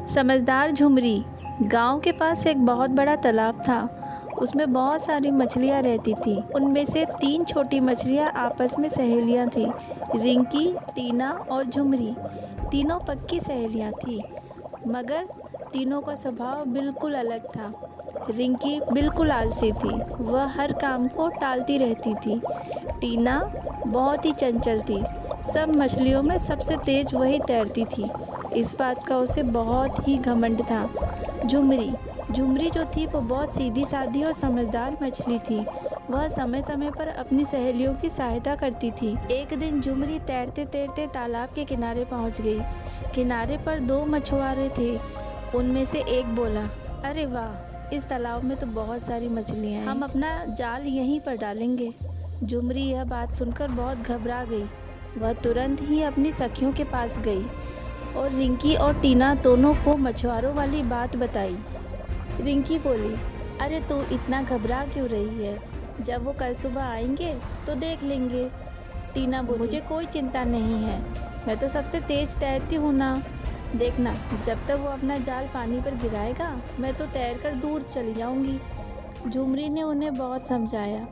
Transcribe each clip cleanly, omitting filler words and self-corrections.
समझदार झुमरी। गांव के पास एक बहुत बड़ा तालाब था। उसमें बहुत सारी मछलियाँ रहती थी। उनमें से 3 छोटी मछलियाँ आपस में सहेलियाँ थीं। रिंकी, टीना और झुमरी तीनों पक्की सहेलियाँ थीं, मगर तीनों का स्वभाव बिल्कुल अलग था। रिंकी बिल्कुल आलसी थी, वह हर काम को टालती रहती थी। टीना बहुत ही चंचल थी, सब मछलियों में सबसे तेज वही तैरती थी। इस बात का उसे बहुत ही घमंड था। झुमरी जो थी वो बहुत सीधी सादी और समझदार मछली थी। वह समय समय पर अपनी सहेलियों की सहायता करती थी। एक दिन झुमरी तैरते तैरते तालाब के किनारे पहुंच गई। किनारे पर 2 मछुआरे थे। उनमें से एक बोला, अरे वाह, इस तालाब में तो बहुत सारी मछलियाँ हैं, हम अपना जाल यहीं पर डालेंगे। झुमरी यह बात सुनकर बहुत घबरा गई। वह तुरंत ही अपनी सखियों के पास गई और रिंकी और टीना दोनों को मछुआरों वाली बात बताई। रिंकी बोली, अरे तू इतना घबरा क्यों रही है? जब वो कल सुबह आएंगे तो देख लेंगे। टीना बोली, मुझे कोई चिंता नहीं है, मैं तो सबसे तेज तैरती हूँ ना। देखना, जब तक वो अपना जाल पानी पर गिराएगा मैं तो तैरकर दूर चली जाऊँगी। झुमरी ने उन्हें बहुत समझाया।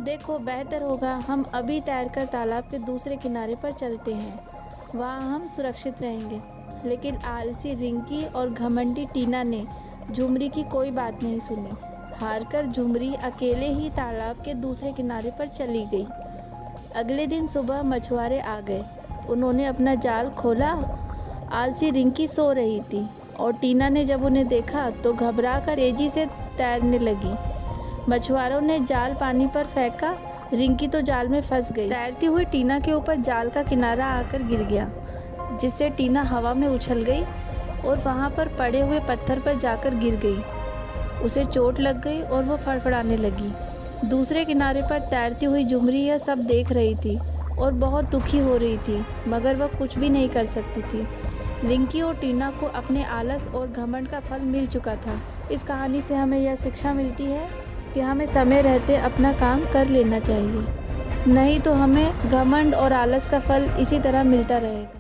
देखो, बेहतर होगा हम अभी तैरकर तालाब के दूसरे किनारे पर चलते हैं, वहाँ हम सुरक्षित रहेंगे। लेकिन आलसी रिंकी और घमंडी टीना ने झुमरी की कोई बात नहीं सुनी। हारकर झुमरी अकेले ही तालाब के दूसरे किनारे पर चली गई। अगले दिन सुबह मछुआरे आ गए। उन्होंने अपना जाल खोला। आलसी रिंकी सो रही थी और टीना ने जब उन्हें देखा तो घबरा कर तेजी से तैरने लगी। मछुआरों ने जाल पानी पर फेंका। रिंकी तो जाल में फंस गई। तैरती हुई टीना के ऊपर जाल का किनारा आकर गिर गया, जिससे टीना हवा में उछल गई और वहाँ पर पड़े हुए पत्थर पर जाकर गिर गई। उसे चोट लग गई और वो फड़फड़ाने लगी। दूसरे किनारे पर तैरती हुई झुमरी यह सब देख रही थी और बहुत दुखी हो रही थी, मगर वह कुछ भी नहीं कर सकती थी। रिंकी और टीना को अपने आलस और घमंड का फल मिल चुका था। इस कहानी से हमें यह शिक्षा मिलती है कि हमें समय रहते अपना काम कर लेना चाहिए, नहीं तो हमें घमंड और आलस का फल इसी तरह मिलता रहेगा।